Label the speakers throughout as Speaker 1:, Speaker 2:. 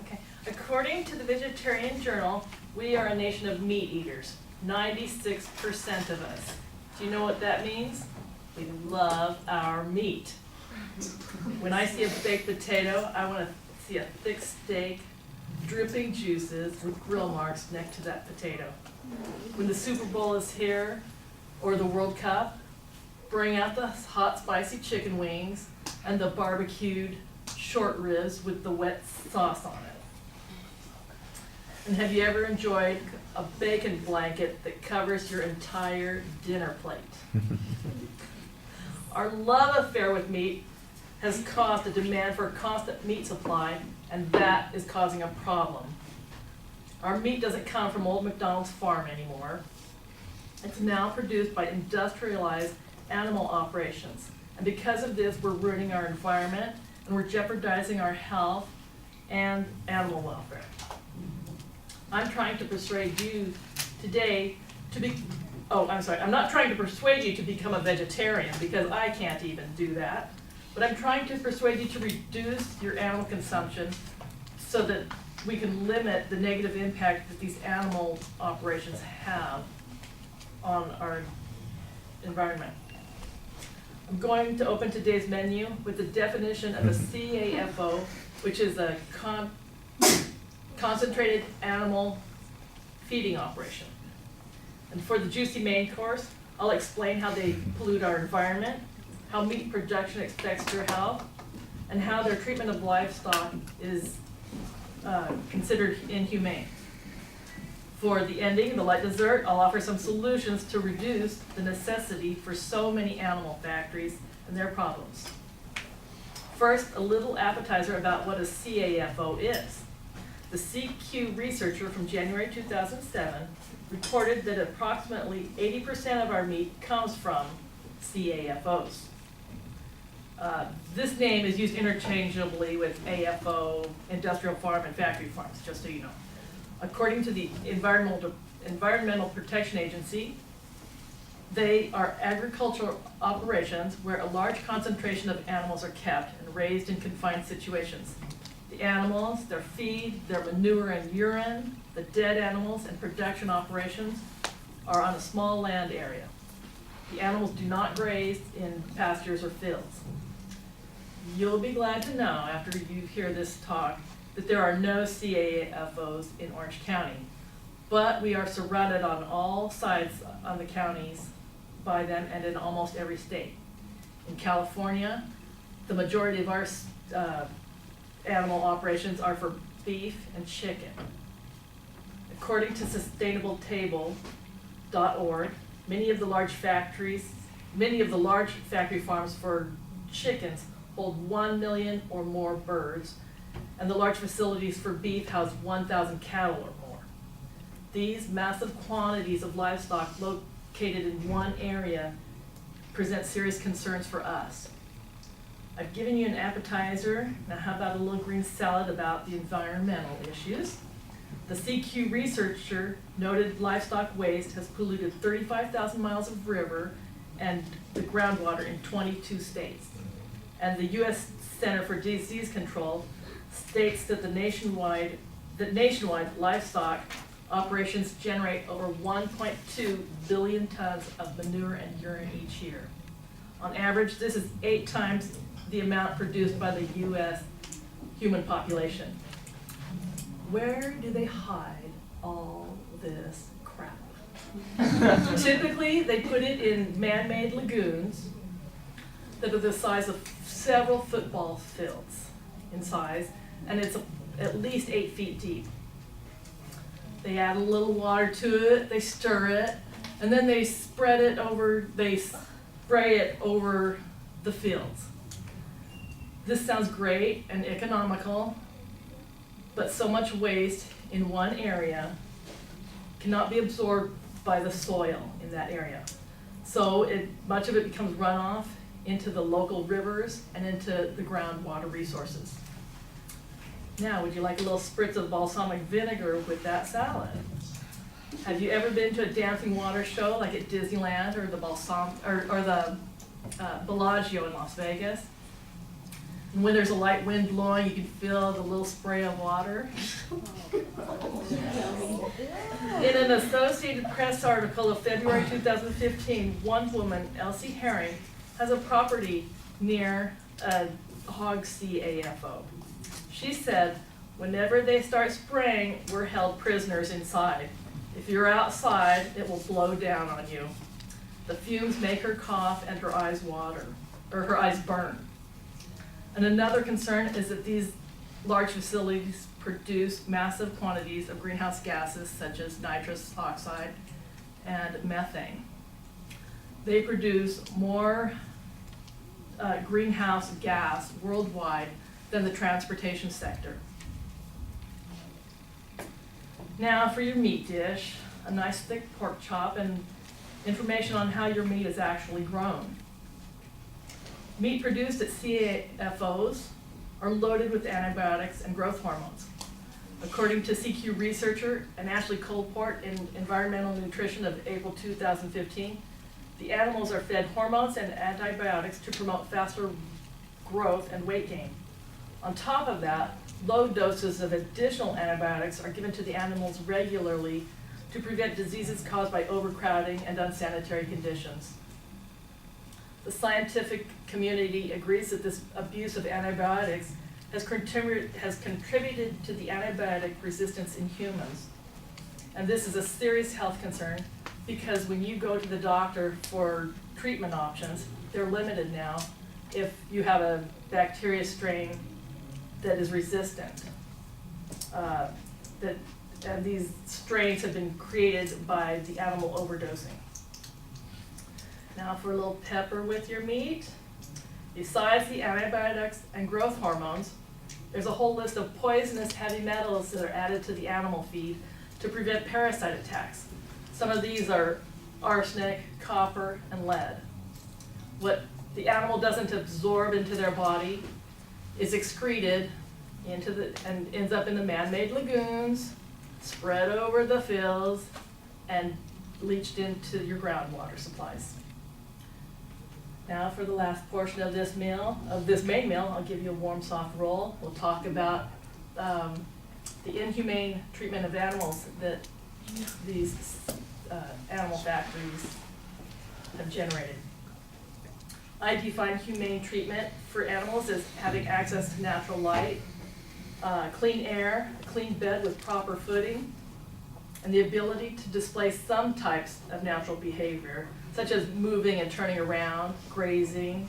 Speaker 1: Okay. According to the Vegetarian Journal, we are a nation of meat eaters. 96% of us. Do you know what that means? We love our meat. When I see a baked potato, I want to see a thick steak, dripping juices with grill marks next to that potato. When the Super Bowl is here, or the World Cup, bring out the hot spicy chicken wings and the barbecued short ribs with the wet sauce on it. And have you ever enjoyed a bacon blanket that covers your entire dinner plate? Our love affair with meat has caused a demand for a constant meat supply, and that is causing a problem. Our meat doesn't come from old McDonald's farm anymore. It's now produced by industrialized animal operations. And because of this, we're ruining our environment and we're jeopardizing our health and animal welfare. I'm trying to persuade you today to be, I'm not trying to persuade you to become a vegetarian because I can't even do that. But I'm trying to persuade you to reduce your animal consumption so that we can limit the negative impact that these animal operations have on our environment. I'm going to open today's menu with the definition of a CAFO, which is a concentrated animal feeding operation. And for the juicy main course, I'll explain how they pollute our environment, how meat production affects your health, and how their treatment of livestock is considered inhumane. For the ending, the light dessert, I'll offer some solutions to reduce the necessity for so many animal factories and their problems. First, a little appetizer about what a CAFO is. The CQ researcher from January 2007 reported that approximately 80% of our meat comes from CAFOs. This name is used interchangeably with AFO, industrial farm, and factory farms, just so you know. According to the Environmental Protection Agency, they are agricultural operations where a large concentration of animals are kept and raised in confined situations. The animals, their feed, their manure and urine, the dead animals, and production operations are on a small land area. The animals do not graze in pastures or fields. You'll be glad to know, after you hear this talk, that there are no CAFOs in Orange County, but we are surrounded on all sides on the counties by them and in almost every state. In California, the majority of our animal operations are for beef and chicken. According to sustainabletable.org, many of the large factory farms for chickens hold 1 million or more birds, and the large facilities for beef house 1,000 cattle or more. These massive quantities of livestock located in one area present serious concerns for us. I've given you an appetizer. Now how about a little green salad about the environmental issues? The CQ researcher noted livestock waste has polluted 35,000 miles of river and the groundwater in 22 states. And the U.S. Center for Disease Control states that nationwide livestock operations generate over 1.2 billion tons of manure and urine each year. On average, this is 8 times the amount produced by the U.S. human population. Where do they hide all this crap? Typically, they put it in man-made lagoons that are the size of several football fields in size, and it's at least 8 feet deep. They add a little water to it, they stir it, and then they spray it over the fields. This sounds great and economical, but so much waste in one area cannot be absorbed by the soil in that area. So much of it becomes runoff into the local rivers and into the groundwater resources. Now, would you like a little spritz of balsamic vinegar with that salad? Have you ever been to a dancing water show like at Disneyland or the Bellagio in Las Vegas? And when there's a light wind blowing, you can feel the little spray of water. In an Associated Press article of February 2015, one woman, Elsie Herring, has a property near a hog CAFO. She said, whenever they start spraying, we're held prisoners inside. If you're outside, it will blow down on you. The fumes make her cough and her eyes water, or her eyes burn. And another concern is that these large facilities produce massive quantities of greenhouse gases such as nitrous oxide and methane. They produce more greenhouse gas worldwide than the transportation sector. Now for your meat dish, a nice thick pork chop and information on how your meat is actually grown. Meat produced at CAFOs are loaded with antibiotics and growth hormones. According to CQ researcher and Ashley Colport in Environmental Nutrition of April 2015, the animals are fed hormones and antibiotics to promote faster growth and weight gain. On top of that, low doses of additional antibiotics are given to the animals regularly to prevent diseases caused by overcrowding and unsanitary conditions. The scientific community agrees that this abuse of antibiotics has contributed to the antibiotic resistance in humans. And this is a serious health concern because when you go to the doctor for treatment options, they're limited now if you have a bacteria strain that is resistant. And these strains have been created by the animal overdosing. Now for a little pepper with your meat. Besides the antibiotics and growth hormones, there's a whole list of poisonous heavy metals that are added to the animal feed to prevent parasite attacks. Some of these are arsenic, copper, and lead. What the animal doesn't absorb into their body is excreted and ends up in the man-made lagoons, spread over the fields, and leached into your groundwater supplies. Now for the last portion of this main meal, I'll give you a warm, soft roll. We'll talk about the inhumane treatment of animals that these animal factories have generated. I define humane treatment for animals as having access to natural light, clean air, a clean bed with proper footing, and the ability to display some types of natural behavior, such as moving and turning around, grazing,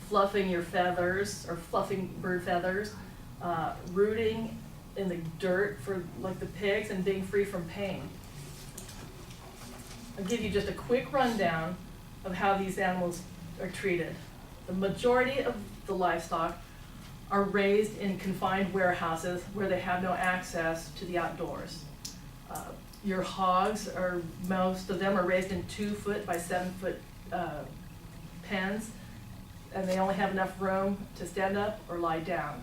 Speaker 1: fluffing your feathers or fluffing bird feathers, rooting in the dirt for like the pigs, and being free from pain. I'll give you just a quick rundown of how these animals are treated. The majority of the livestock are raised in confined warehouses where they have no access to the outdoors. Your hogs, most of them are raised in 2-foot by 7-foot pens, and they only have enough room to stand up or lie down.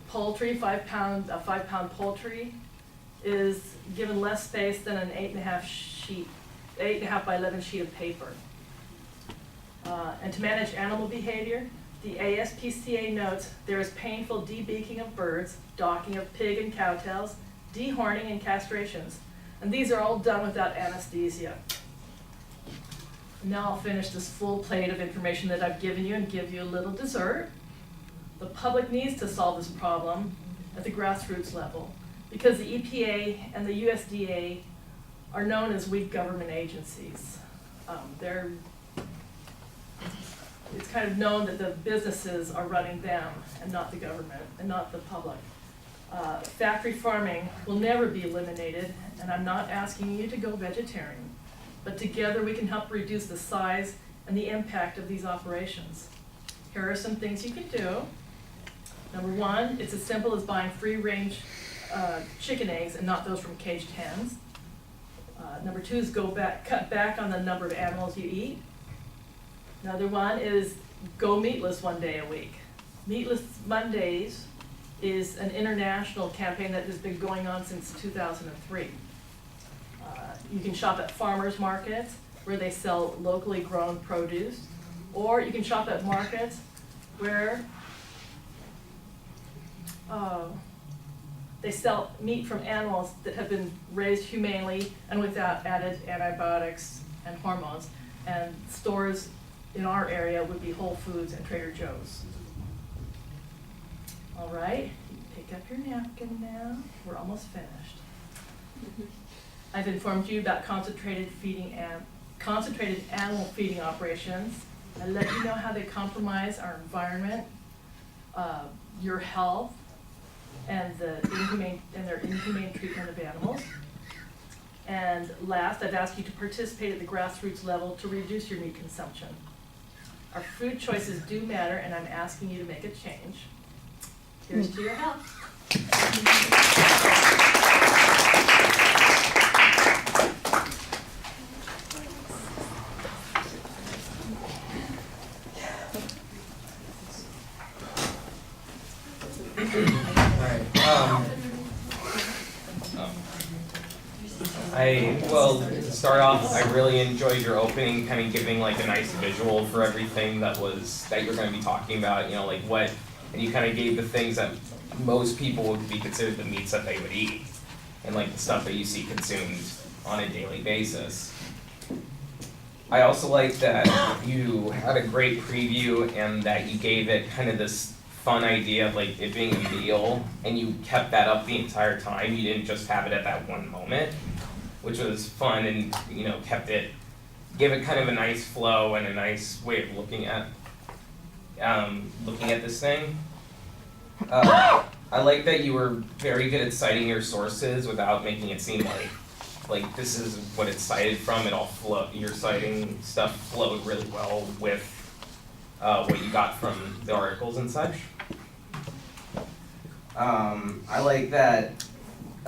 Speaker 1: Poultry, 5-pound poultry is given less space than an 8.5 by 11 sheet of paper. And to manage animal behavior, the ASPCA notes there is painful debeaking of birds, docking of pig and cow tails, dehorning and castrations. And these are all done without anesthesia. Now I'll finish this full plate of information that I've given you and give you a little dessert. The public needs to solve this problem at the grassroots level because the EPA and the USDA are known as weak government agencies. It's kind of known that the businesses are running them and not the government and not the public. Factory farming will never be eliminated, and I'm not asking you to go vegetarian, but together we can help reduce the size and the impact of these operations. Here are some things you can do. Number one, it's as simple as buying free-range chicken eggs and not those from caged hens. Number two is cut back on the number of animals you eat. Another one is go meatless one day a week. Meatless Mondays is an international campaign that has been going on since 2003. You can shop at farmers markets where they sell locally grown produce, or you can shop at markets where they sell meat from animals that have been raised humanely and without added antibiotics and hormones. And stores in our area would be Whole Foods and Trader Joe's. All right, pick up your napkin now. We're almost finished. I've informed you about concentrated animal feeding operations. I let you know how they compromise our environment, your health, and their inhumane treatment of animals. And last, I've asked you to participate at the grassroots level to reduce your meat consumption. Our food choices do matter, and I'm asking you to make a change. Here's to your health.
Speaker 2: Well, to start off, I really enjoyed your opening, kind of giving like a nice visual for everything that you're going to be talking about, like what, and you kind of gave the things that most people would be considered the meats that they would eat, and like the stuff that you see consumed on a daily basis. I also like that you had a great preview and that you gave it kind of this fun idea of like it being a meal, and you kept that up the entire time. You didn't just have it at that one moment, which was fun, and gave it kind of a nice flow and a nice way of looking at this thing. I like that you were very good at citing your sources without making it seem like this is what it's cited from. It all your citing stuff flowed really well with what you got from the articles and such.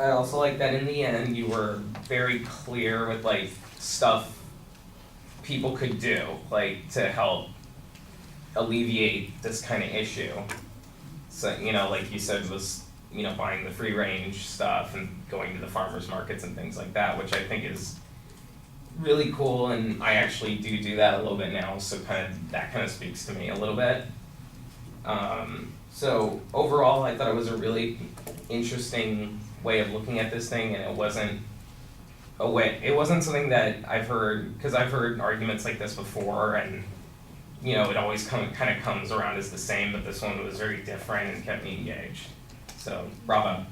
Speaker 2: I also like that in the end you were very clear with like stuff people could do like to help alleviate this kind of issue. So like you said was buying the free range stuff and going to the farmers markets and things like that, which I think is really cool, and I actually do that a little bit now, so that kind of speaks to me a little bit. So overall, I thought it was a really interesting way of looking at this thing, and it wasn't something that I've heard, because I've heard arguments like this before, and it always kind of comes around as the same, but this one was very different and kept me engaged. So bravo.